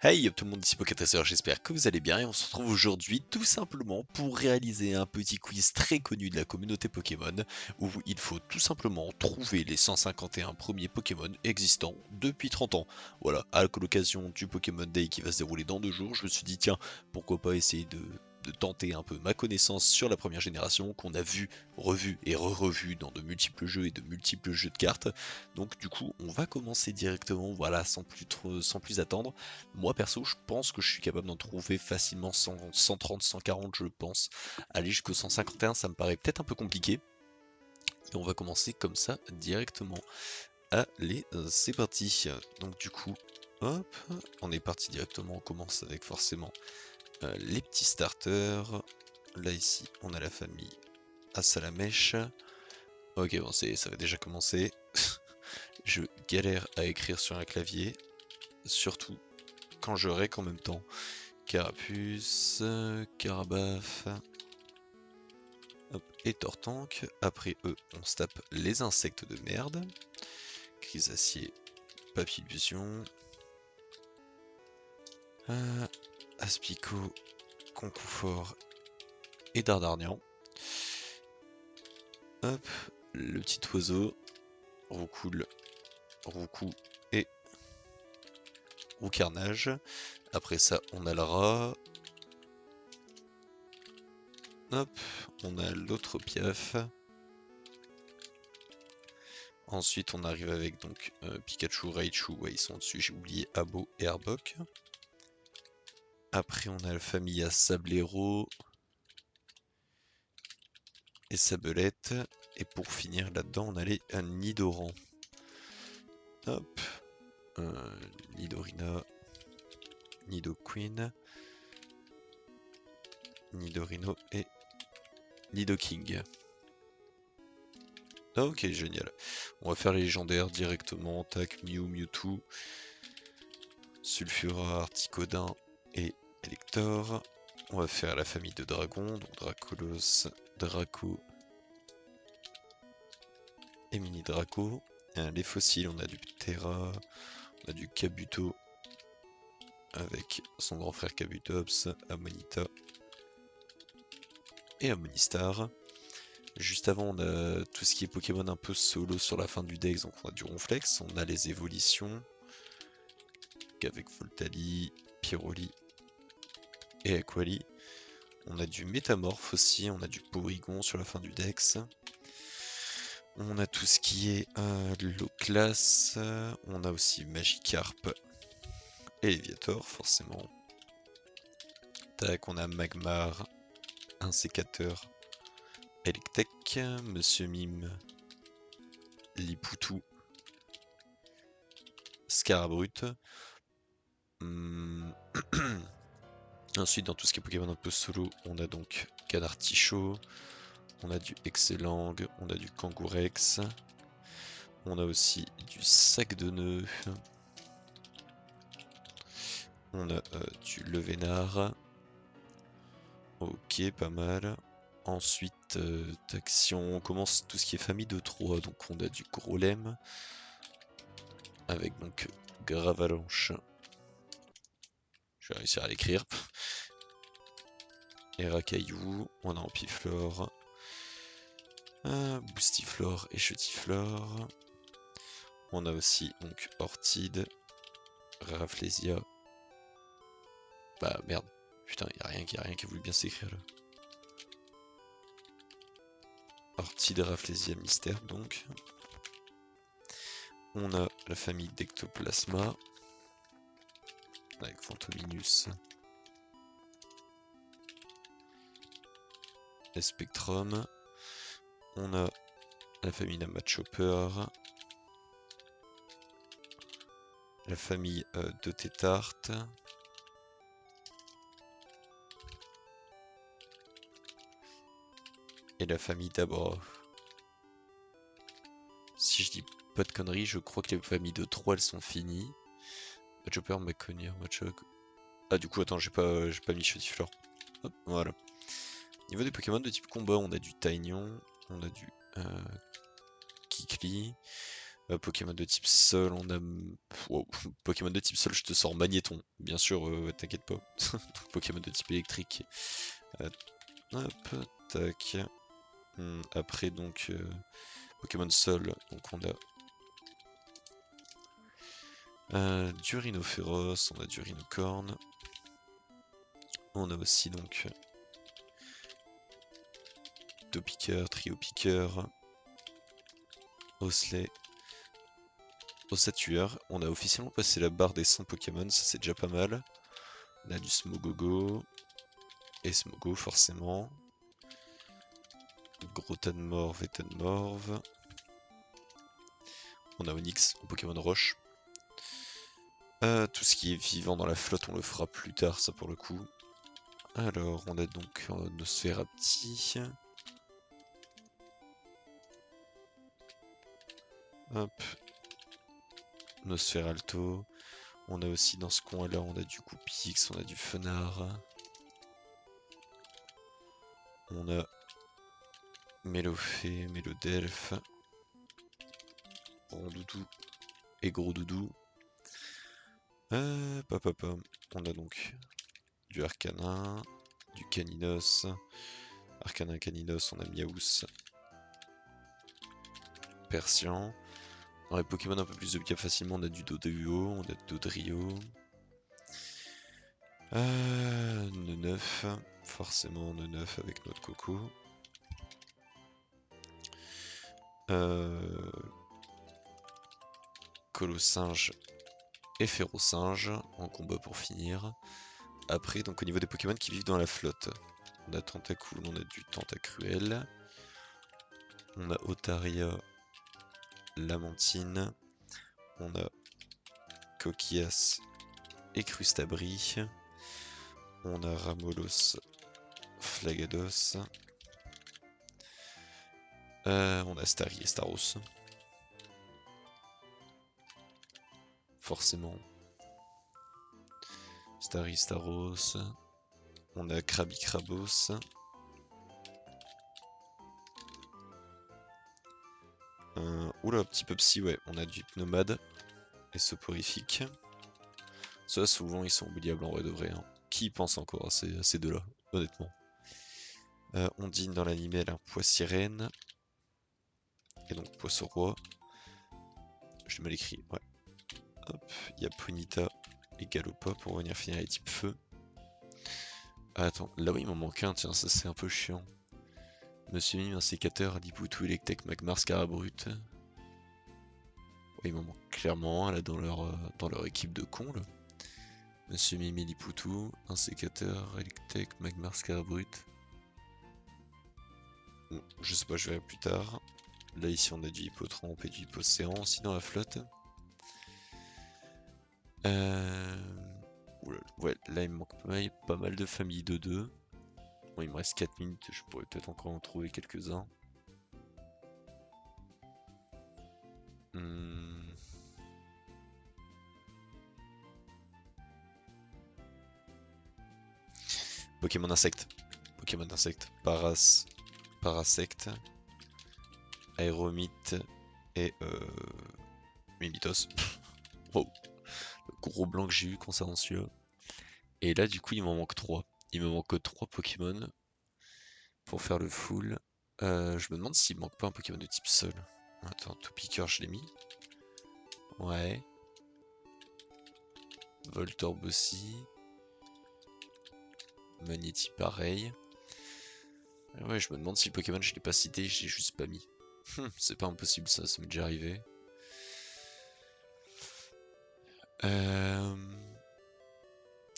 Hey tout le monde, ici Pokétresseur, j'espère que vous allez bien et on se retrouve aujourd'hui tout simplement pour réaliser un petit quiz très connu de la communauté Pokémon où il faut tout simplement trouver les 151 premiers Pokémon existants depuis 30 ans. Voilà, à l'occasion du Pokémon Day qui va se dérouler dans 2 jours, je me suis dit tiens, pourquoi pas essayer de tenter un peu ma connaissance sur la première génération qu'on a vu, revu et re-revu dans de multiples jeux et de multiples jeux de cartes. Donc du coup, on va commencer directement, voilà, sans plus attendre. Moi perso, je pense que je suis capable d'en trouver facilement 100, 130, 140, je pense. Aller jusqu'au 151, ça me paraît peut-être un peu compliqué. Et on va commencer comme ça directement. Allez, c'est parti. Donc du coup, hop, on est parti directement. On commence avec forcément les petits starters. Là ici, on a la famille Salamèche. Ok, bon, ça va déjà commencer. Je galère à écrire sur un clavier, surtout quand je rec en même temps. Carapuce, Carabaf, hop, et Tortank. Après eux, on se tape les insectes de merde. Grisacier, Papillusion, Aspicot, Concoufort et Dardarnian. Hop, le petit oiseau, Roucoule, Roucou et Roucarnage. Après ça, on a le rat. Hop, on a l'autre piaf. Ensuite, on arrive avec donc Pikachu, Raichu, ouais, ils sont dessus, j'ai oublié Abo et Arbok. Après, on a la famille à Sablero et Sabelette. Et pour finir là-dedans, on a les Nidoran. Hop, Nidorina, Nidoqueen, Nidorino et Nidoking. Ok, génial. On va faire les légendaires directement. Tac, Mew, Mewtwo, Sulfura, Articodin et Elector. On va faire la famille de dragons, donc Dracolos, Draco et Mini Draco. Les fossiles, on a du Terra, on a du Kabuto avec son grand frère Kabutops, Amonita et Amonistar. Juste avant, on a tout ce qui est Pokémon un peu solo sur la fin du deck, donc on a du Ronflex, on a les évolutions, avec Voltali, Pyroli et Aquali. On a du Métamorphe aussi, on a du Porygon sur la fin du dex. On a tout ce qui est low class, on a aussi Magikarp et Léviator forcément. Tac, on a Magmar, un sécateur, Electek, Monsieur Mime, Lipoutou, Scarabrute. Ensuite, dans tout ce qui est Pokémon un peu solo, on a donc Canartichaud, on a du Excellang, on a du Kangourex, on a aussi du Sac de Nœuds, on a du Levénard. Ok, pas mal. Ensuite, tac, si on commence tout ce qui est famille de 3, donc on a du Grolem, avec donc Gravalanche. Je vais réussir à l'écrire. Et Racaillou, on a Ampiflore, Boostiflore et Chutiflore. On a aussi donc Ortide, Rafflesia. Bah merde, putain, y a rien qui a voulu bien s'écrire là. Ortide, Rafflesia, Mystère donc. On a la famille d'Ectoplasma, avec Fantominus et Spectrum. On a la famille Namachopper, la famille de Tétart, et la famille d'Abra. Si je dis pas de conneries, je crois que les familles de 3 elles sont finies. Machopper, Maconia, Machok. Ah du coup attends, j'ai pas mis Chutiflore. Hop, voilà. Niveau des Pokémon de type combat, on a du Taignon, on a du Kikli, Pokémon de type sol, on a... Wow. Pokémon de type sol, je te sors Magnéton. Bien sûr, t'inquiète pas. Pokémon de type électrique. Hop, tac. Après, donc, Pokémon sol, donc on a du Rhinophéros, on a du Rhinocorne. On a aussi donc Topiqueur, Triopiqueur, Osley, Ossatueur. On a officiellement passé la barre des 100 Pokémon, ça c'est déjà pas mal. On a du Smogogo, et Smogo forcément. Grotanmorve et Tanmorve. On a Onix en Pokémon Roche. Tout ce qui est vivant dans la flotte, on le fera plus tard, ça pour le coup. Alors, on a donc Nosferapti. Hop. Nosferalto. On a aussi dans ce coin-là, on a du Coupix, on a du Fenard. On a Mélofée, Mélodelph. Rondoudou et Gros Doudou. Papa. On a donc du Arcanin, du Caninos. Arcanin, Caninos, on a Miaous. Persian. Dans les Pokémon un peu plus de bien facilement, on a du Dodrio, on a du Dodrio. Neuf, forcément Neuf avec notre Coco. Colossinge et Férocinge en combat pour finir. Après, donc au niveau des Pokémon qui vivent dans la flotte, on a Tentacool, on a du Tentacruel. On a Otaria, Lamentine. On a Coquillas et Crustabri. On a Ramolos, Flagados. On a Starry et Staros. Forcément. Starry, Staros. On a Krabby-Krabos. Oula, petit Pupsy, ouais. On a du Hypnomade et Soporifique. Ça, souvent, ils sont oubliables en vrai de vrai. Hein. Qui pense encore à ces deux-là, honnêtement. On dîne dans l'animel un Poissirène. Et donc Poissaurois. Je me l'écris, ouais. Hop, il y a Ponyta et Galopa pour venir finir les types feu. Ah, attends, là où il m'en manque un, tiens, ça c'est un peu chiant. Monsieur Mime, un sécateur, Lipoutou, Electek, Magmar, Scarabrut. Ouais, il m'en manque clairement un là dans leur équipe de cons là. Monsieur Mime et Lipoutou, un sécateur, Electek, Magmar, Scarabrut. Bon, je sais pas, je verrai plus tard. Là ici on a du Hippotrampe et du Hippocéan aussi dans la flotte. Ouais, là il me manque pas mal de familles de 2. Bon, il me reste 4 minutes, je pourrais peut-être encore en trouver quelques-uns. Pokémon insecte. Pokémon insecte. Parasect. Aéromite et Mimitos. Wow. Le gros blanc que j'ai eu concernant celui-là. Et là du coup il m'en manque 3. Il me manque 3 Pokémon pour faire le full. Je me demande s'il manque pas un Pokémon de type sol. Attends, Topiqueur je l'ai mis. Ouais. Voltorb aussi. Magnéti pareil. Ouais, je me demande si le Pokémon je l'ai pas cité, je l'ai juste pas mis. C'est pas impossible ça m'est déjà arrivé.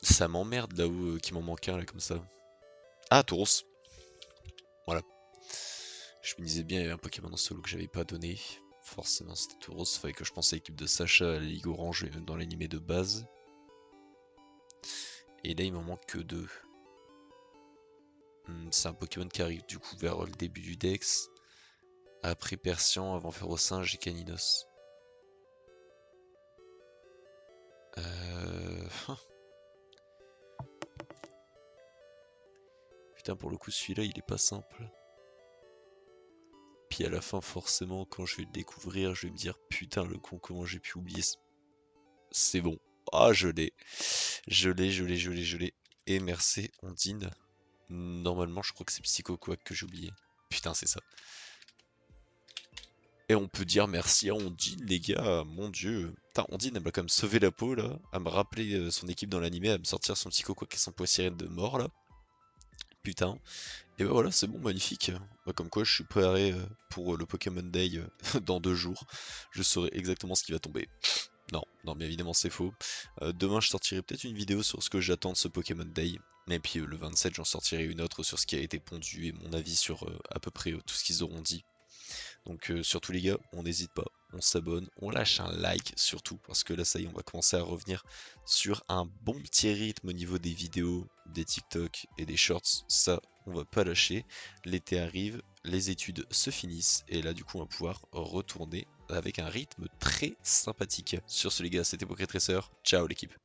Ça m'emmerde là où qu'il m'en manque un là comme ça. Ah, Tauros. Voilà. Je me disais bien, il y avait un Pokémon en solo que j'avais pas donné. Forcément, c'était Tauros. Fallait que je pense à l'équipe de Sacha à la Ligue Orange dans l'animé de base. Et là, il m'en manque que 2. C'est un Pokémon qui arrive du coup vers le début du Dex. Après Persian, avant Férocinge et Caninos. Putain, pour le coup, celui-là, il est pas simple. puis à la fin forcément quand je vais le découvrir je vais me dire putain le con comment j'ai pu oublier c'est bon. Ah je l'ai. Je l'ai. Et merci Ondine. Normalement je crois que c'est Psycho Quack que j'ai oublié. Putain c'est ça. Et on peut dire merci à Ondine les gars, mon dieu. Putain Ondine elle m'a quand même sauvé la peau là, à me rappeler son équipe dans l'animé, à me sortir son Psycho Quack et son Poissirène de mort là. Putain. Et bah voilà, c'est bon, magnifique. Bah, comme quoi, je suis préparé pour le Pokémon Day dans 2 jours. Je saurai exactement ce qui va tomber. Non, non, mais évidemment, c'est faux. Demain, je sortirai peut-être une vidéo sur ce que j'attends de ce Pokémon Day. Et puis le 27, j'en sortirai une autre sur ce qui a été pondu et mon avis sur à peu près tout ce qu'ils auront dit. Donc surtout les gars, on n'hésite pas, on s'abonne, on lâche un like surtout, parce que là ça y est, on va commencer à revenir sur un bon petit rythme au niveau des vidéos, des TikTok et des shorts, ça on va pas lâcher. L'été arrive, les études se finissent, et là du coup on va pouvoir retourner avec un rythme très sympathique. Sur ce les gars, c'était Pokétresseur, ciao l'équipe.